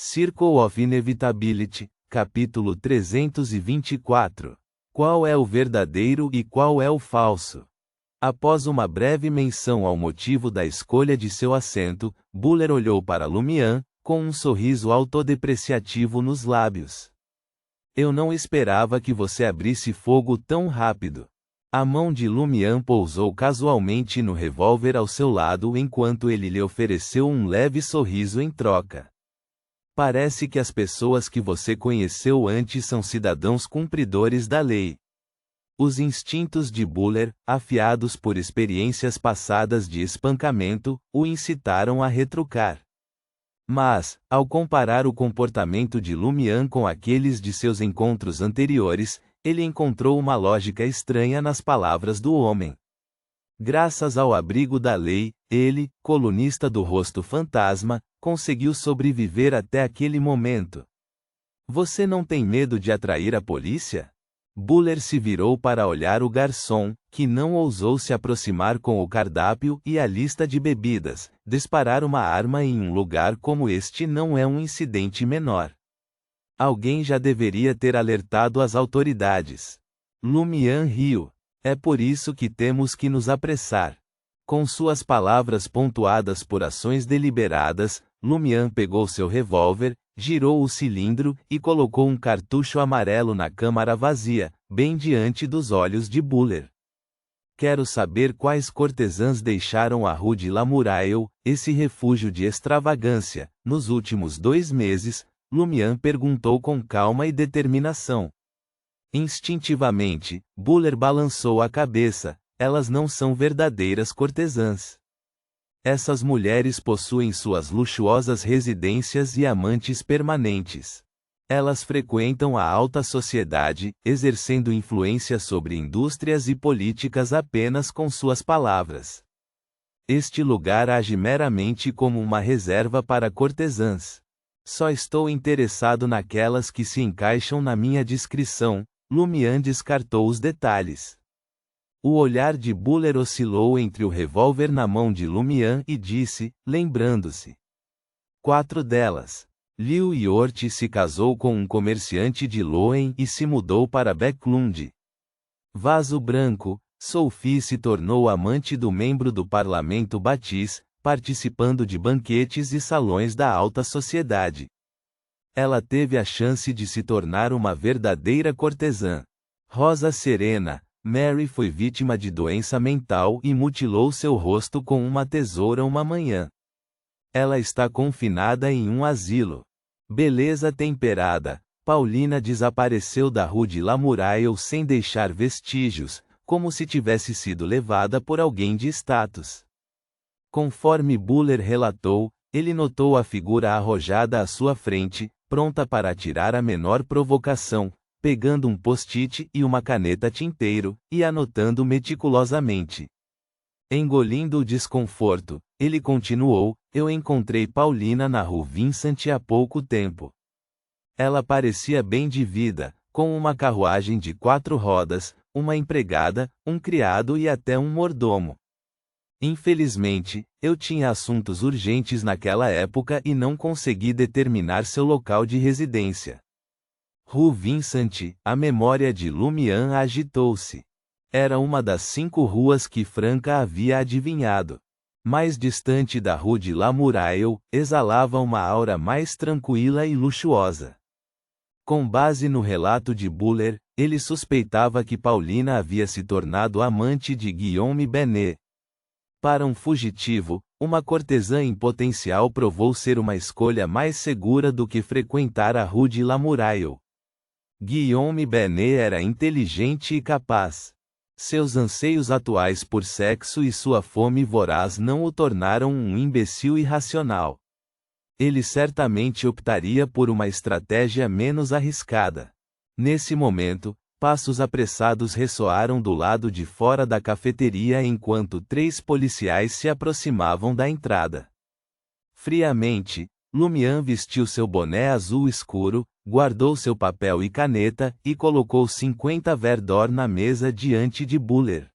Circle of Inevitability, capítulo 324. Qual é o verdadeiro e qual é o falso? Após uma breve menção ao motivo da escolha de seu assento, Buller olhou para Lumian, com um sorriso autodepreciativo nos lábios. Eu não esperava que você abrisse fogo tão rápido. A mão de Lumian pousou casualmente no revólver ao seu lado enquanto ele lhe ofereceu um leve sorriso em troca. Parece que as pessoas que você conheceu antes são cidadãos cumpridores da lei. Os instintos de Buller, afiados por experiências passadas de espancamento, o incitaram a retrucar. Mas, ao comparar o comportamento de Lumian com aqueles de seus encontros anteriores, ele encontrou uma lógica estranha nas palavras do homem. Graças ao abrigo da lei, ele, colunista do rosto fantasma, conseguiu sobreviver até aquele momento. Você não tem medo de atrair a polícia? Buller se virou para olhar o garçom, que não ousou se aproximar com o cardápio e a lista de bebidas. Disparar uma arma em um lugar como este não é um incidente menor. Alguém já deveria ter alertado as autoridades. Lumian riu. É por isso que temos que nos apressar. Com suas palavras pontuadas por ações deliberadas, Lumian pegou seu revólver, girou o cilindro e colocou um cartucho amarelo na câmara vazia, bem diante dos olhos de Buller. Quero saber quais cortesãs deixaram a Rue de la Muraille, esse refúgio de extravagância, nos últimos 2 meses, Lumian perguntou com calma e determinação. Instintivamente, Buller balançou a cabeça. Elas não são verdadeiras cortesãs. Essas mulheres possuem suas luxuosas residências e amantes permanentes. Elas frequentam a alta sociedade, exercendo influência sobre indústrias e políticas apenas com suas palavras. Este lugar age meramente como uma reserva para cortesãs. Só estou interessado naquelas que se encaixam na minha descrição. Lumian descartou os detalhes. O olhar de Buller oscilou entre o revólver na mão de Lumian e disse, lembrando-se. 4 delas. Liu Yort se casou com um comerciante de Loen e se mudou para Backlund. Vaso branco, Sophie se tornou amante do membro do parlamento Batis, participando de banquetes e salões da alta sociedade. Ela teve a chance de se tornar uma verdadeira cortesã. Rosa Serena, Mary foi vítima de doença mental e mutilou seu rosto com uma tesoura uma manhã. Ela está confinada em um asilo. Beleza temperada, Paulina desapareceu da Rue de la Muraille sem deixar vestígios, como se tivesse sido levada por alguém de status. Conforme Buller relatou, ele notou a figura arrojada à sua frente, pronta para atirar a menor provocação, pegando um post-it e uma caneta tinteiro, e anotando meticulosamente. Engolindo o desconforto, ele continuou, eu encontrei Paulina na Rue Vincent há pouco tempo. Ela parecia bem de vida, com uma carruagem de 4 rodas, uma empregada, um criado e até um mordomo. Infelizmente, eu tinha assuntos urgentes naquela época e não consegui determinar seu local de residência. Rue Vincent, a memória de Lumian agitou-se. Era uma das 5 ruas que Franca havia adivinhado. Mais distante da Rue de la Muraille, exalava uma aura mais tranquila e luxuosa. Com base no relato de Buller, ele suspeitava que Paulina havia se tornado amante de Guillaume Benet. Para um fugitivo, uma cortesã em potencial provou ser uma escolha mais segura do que frequentar a Rue de la Muraille. Guillaume Benet era inteligente e capaz. Seus anseios atuais por sexo e sua fome voraz não o tornaram um imbecil irracional. Ele certamente optaria por uma estratégia menos arriscada. Nesse momento, passos apressados ressoaram do lado de fora da cafeteria enquanto 3 policiais se aproximavam da entrada. Friamente, Lumian vestiu seu boné azul escuro, guardou seu papel e caneta, e colocou 50 verdor na mesa diante de Buller.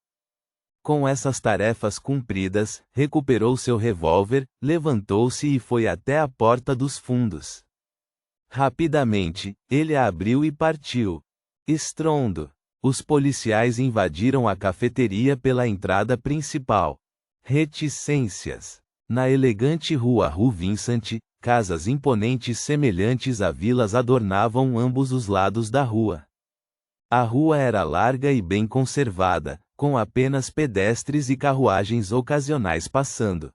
Com essas tarefas cumpridas, recuperou seu revólver, levantou-se e foi até a porta dos fundos. Rapidamente, ele a abriu e partiu. Estrondo. Os policiais invadiram a cafeteria pela entrada principal. Reticências. Na elegante rua Rue Vincent, casas imponentes semelhantes a vilas adornavam ambos os lados da rua. A rua era larga e bem conservada, com apenas pedestres e carruagens ocasionais passando.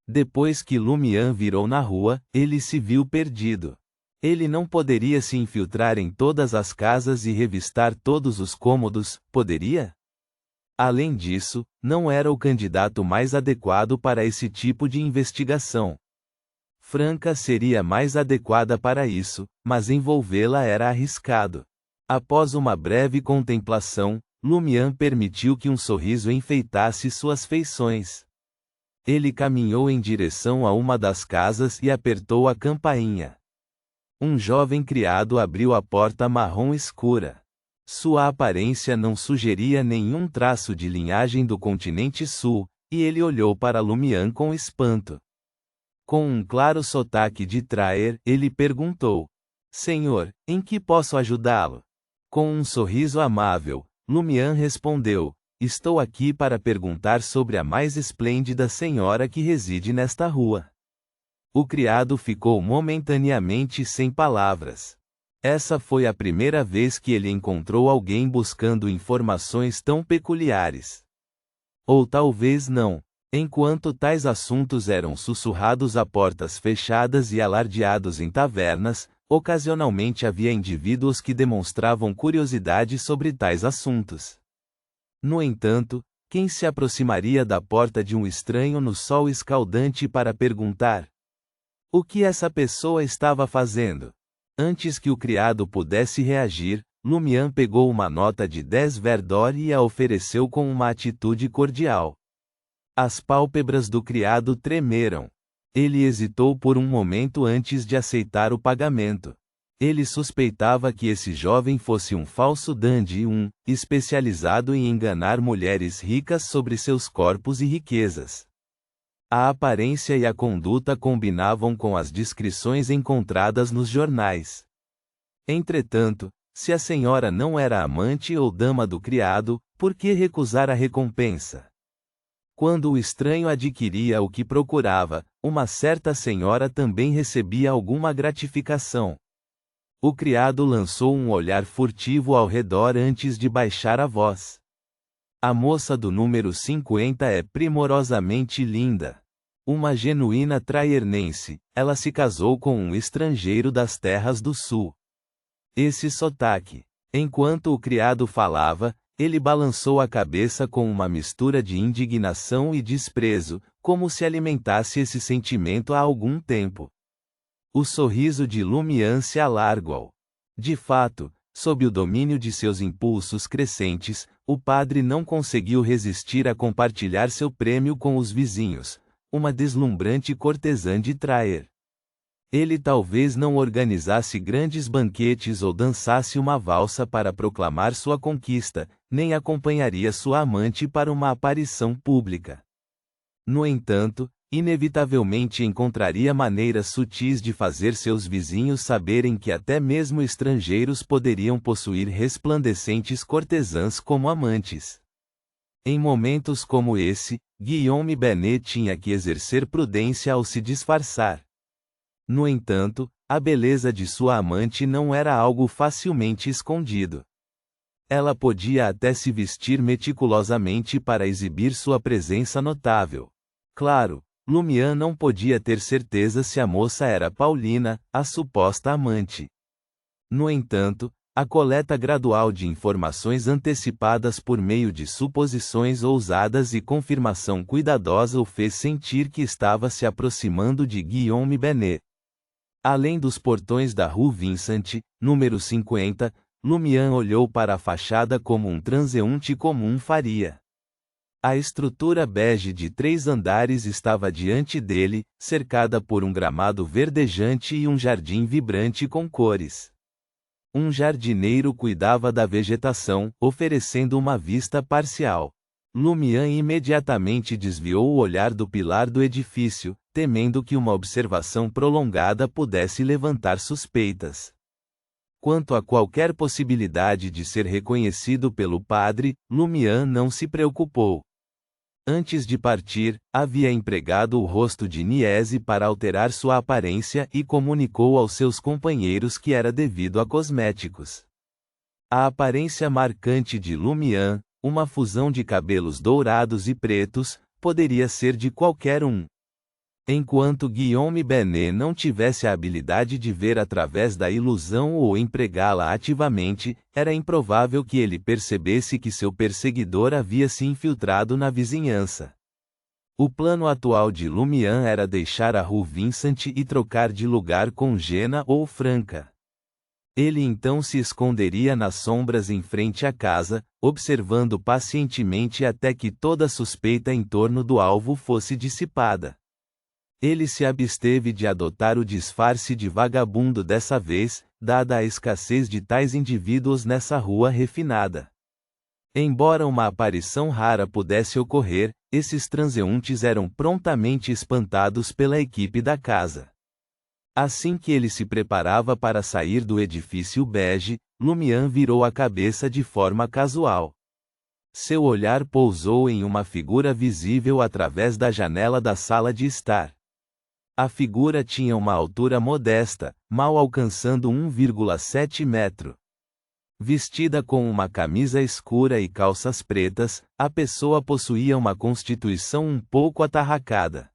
Depois que Lumian virou na rua, ele se viu perdido. Ele não poderia se infiltrar em todas as casas e revistar todos os cômodos, poderia? Além disso, não era o candidato mais adequado para esse tipo de investigação. Franca seria mais adequada para isso, mas envolvê-la era arriscado. Após uma breve contemplação, Lumian permitiu que um sorriso enfeitasse suas feições. Ele caminhou em direção a uma das casas e apertou a campainha. Um jovem criado abriu a porta marrom escura. Sua aparência não sugeria nenhum traço de linhagem do continente sul, e ele olhou para Lumian com espanto. Com um claro sotaque de Traer, ele perguntou: Senhor, em que posso ajudá-lo? Com um sorriso amável, Lumian respondeu: Estou aqui para perguntar sobre a mais esplêndida senhora que reside nesta rua. O criado ficou momentaneamente sem palavras. Essa foi a primeira vez que ele encontrou alguém buscando informações tão peculiares. Ou talvez não. Enquanto tais assuntos eram sussurrados a portas fechadas e alardeados em tavernas, ocasionalmente havia indivíduos que demonstravam curiosidade sobre tais assuntos. No entanto, quem se aproximaria da porta de um estranho no sol escaldante para perguntar o que essa pessoa estava fazendo? Antes que o criado pudesse reagir, Lumian pegou uma nota de 10 verdor e a ofereceu com uma atitude cordial. As pálpebras do criado tremeram. Ele hesitou por um momento antes de aceitar o pagamento. Ele suspeitava que esse jovem fosse um falso dandy, especializado em enganar mulheres ricas sobre seus corpos e riquezas. A aparência e a conduta combinavam com as descrições encontradas nos jornais. Entretanto, se a senhora não era amante ou dama do criado, por que recusar a recompensa? Quando o estranho adquiria o que procurava, uma certa senhora também recebia alguma gratificação. O criado lançou um olhar furtivo ao redor antes de baixar a voz. A moça do número 50 é primorosamente linda. Uma genuína traiernense, ela se casou com um estrangeiro das terras do sul. Esse sotaque. Enquanto o criado falava, ele balançou a cabeça com uma mistura de indignação e desprezo, como se alimentasse esse sentimento há algum tempo. O sorriso de Lumian se alargou. De fato, sob o domínio de seus impulsos crescentes, o padre não conseguiu resistir a compartilhar seu prêmio com os vizinhos, uma deslumbrante cortesã de Traer. Ele talvez não organizasse grandes banquetes ou dançasse uma valsa para proclamar sua conquista, nem acompanharia sua amante para uma aparição pública. No entanto, inevitavelmente encontraria maneiras sutis de fazer seus vizinhos saberem que até mesmo estrangeiros poderiam possuir resplandecentes cortesãs como amantes. Em momentos como esse, Guillaume Benet tinha que exercer prudência ao se disfarçar. No entanto, a beleza de sua amante não era algo facilmente escondido. Ela podia até se vestir meticulosamente para exibir sua presença notável. Claro, Lumian não podia ter certeza se a moça era Paulina, a suposta amante. No entanto, a coleta gradual de informações antecipadas por meio de suposições ousadas e confirmação cuidadosa o fez sentir que estava se aproximando de Guillaume Benet. Além dos portões da Rue Vincent, número 50, Lumian olhou para a fachada como um transeunte comum faria. A estrutura bege de 3 andares estava diante dele, cercada por um gramado verdejante e um jardim vibrante com cores. Um jardineiro cuidava da vegetação, oferecendo uma vista parcial. Lumian imediatamente desviou o olhar do pilar do edifício, temendo que uma observação prolongada pudesse levantar suspeitas. Quanto a qualquer possibilidade de ser reconhecido pelo padre, Lumian não se preocupou. Antes de partir, havia empregado o rosto de Niese para alterar sua aparência e comunicou aos seus companheiros que era devido a cosméticos. A aparência marcante de Lumian, uma fusão de cabelos dourados e pretos, poderia ser de qualquer um. Enquanto Guillaume Benet não tivesse a habilidade de ver através da ilusão ou empregá-la ativamente, era improvável que ele percebesse que seu perseguidor havia se infiltrado na vizinhança. O plano atual de Lumian era deixar a Rue Vincent e trocar de lugar com Jena ou Franca. Ele então se esconderia nas sombras em frente à casa, observando pacientemente até que toda suspeita em torno do alvo fosse dissipada. Ele se absteve de adotar o disfarce de vagabundo dessa vez, dada a escassez de tais indivíduos nessa rua refinada. Embora uma aparição rara pudesse ocorrer, esses transeuntes eram prontamente espantados pela equipe da casa. Assim que ele se preparava para sair do edifício bege, Lumian virou a cabeça de forma casual. Seu olhar pousou em uma figura visível através da janela da sala de estar. A figura tinha uma altura modesta, mal alcançando 1,7 metro. Vestida com uma camisa escura e calças pretas, a pessoa possuía uma constituição um pouco atarracada.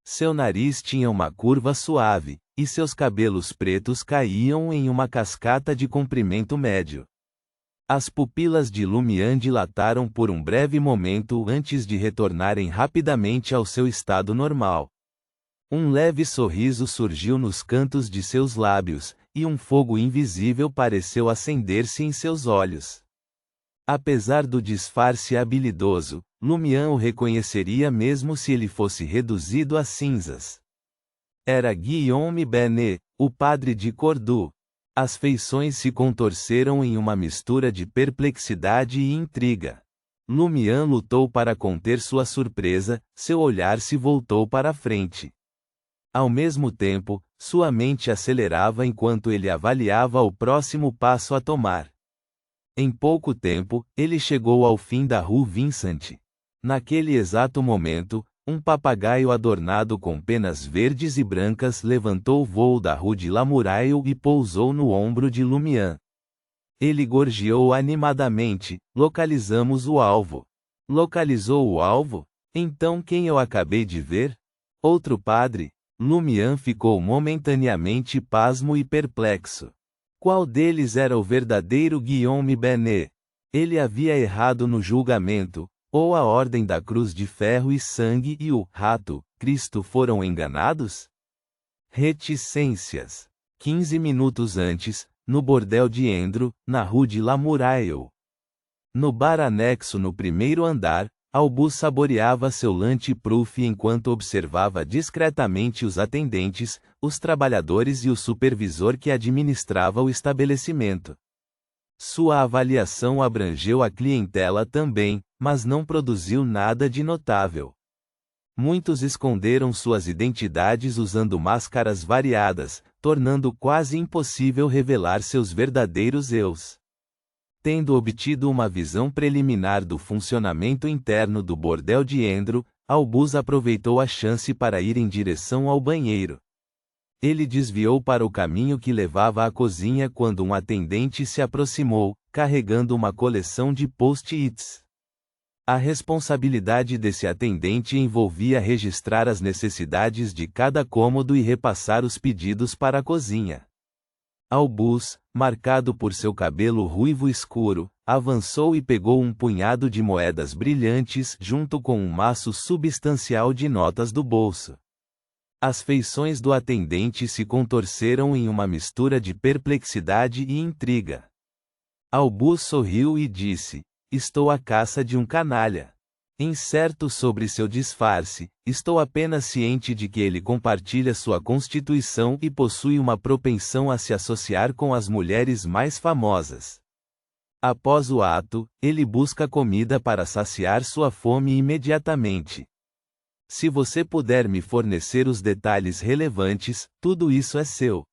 Seu nariz tinha uma curva suave, e seus cabelos pretos caíam em uma cascata de comprimento médio. As pupilas de Lumian dilataram por um breve momento antes de retornarem rapidamente ao seu estado normal. Um leve sorriso surgiu nos cantos de seus lábios, e um fogo invisível pareceu acender-se em seus olhos. Apesar do disfarce habilidoso, Lumian o reconheceria mesmo se ele fosse reduzido a cinzas. Era Guillaume Benet, o padre de Cordoue. As feições se contorceram em uma mistura de perplexidade e intriga. Lumian lutou para conter sua surpresa, seu olhar se voltou para a frente. Ao mesmo tempo, sua mente acelerava enquanto ele avaliava o próximo passo a tomar. Em pouco tempo, ele chegou ao fim da Rue Vincent. Naquele exato momento, um papagaio adornado com penas verdes e brancas levantou voo da Rue de la Muraille e pousou no ombro de Lumian. Ele gorjeou animadamente: localizamos o alvo. Localizou o alvo? Então quem eu acabei de ver? Outro padre? Lumian ficou momentaneamente pasmo e perplexo. Qual deles era o verdadeiro Guillaume Benet? Ele havia errado no julgamento, ou a Ordem da Cruz de Ferro e Sangue e o Rato, Cristo foram enganados? Reticências. 15 minutos antes, no bordel de Endro, na Rue de la Muraille. No bar anexo no primeiro andar, Albus saboreava seu lunch-proof enquanto observava discretamente os atendentes, os trabalhadores e o supervisor que administrava o estabelecimento. Sua avaliação abrangeu a clientela também, mas não produziu nada de notável. Muitos esconderam suas identidades usando máscaras variadas, tornando quase impossível revelar seus verdadeiros eus. Tendo obtido uma visão preliminar do funcionamento interno do bordel de Endro, Albus aproveitou a chance para ir em direção ao banheiro. Ele desviou para o caminho que levava à cozinha quando um atendente se aproximou, carregando uma coleção de post-its. A responsabilidade desse atendente envolvia registrar as necessidades de cada cômodo e repassar os pedidos para a cozinha. Albus, marcado por seu cabelo ruivo escuro, avançou e pegou um punhado de moedas brilhantes junto com um maço substancial de notas do bolso. As feições do atendente se contorceram em uma mistura de perplexidade e intriga. Albus sorriu e disse: "Estou à caça de um canalha. Incerto sobre seu disfarce, estou apenas ciente de que ele compartilha sua constituição e possui uma propensão a se associar com as mulheres mais famosas." Após o ato, ele busca comida para saciar sua fome imediatamente. Se você puder me fornecer os detalhes relevantes, tudo isso é seu.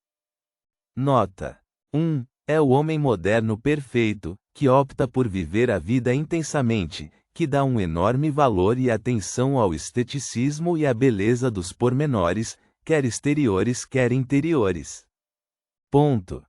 Nota: 1. É o homem moderno perfeito, que opta por viver a vida intensamente, que dá um enorme valor e atenção ao esteticismo e à beleza dos pormenores, quer exteriores quer interiores. Ponto.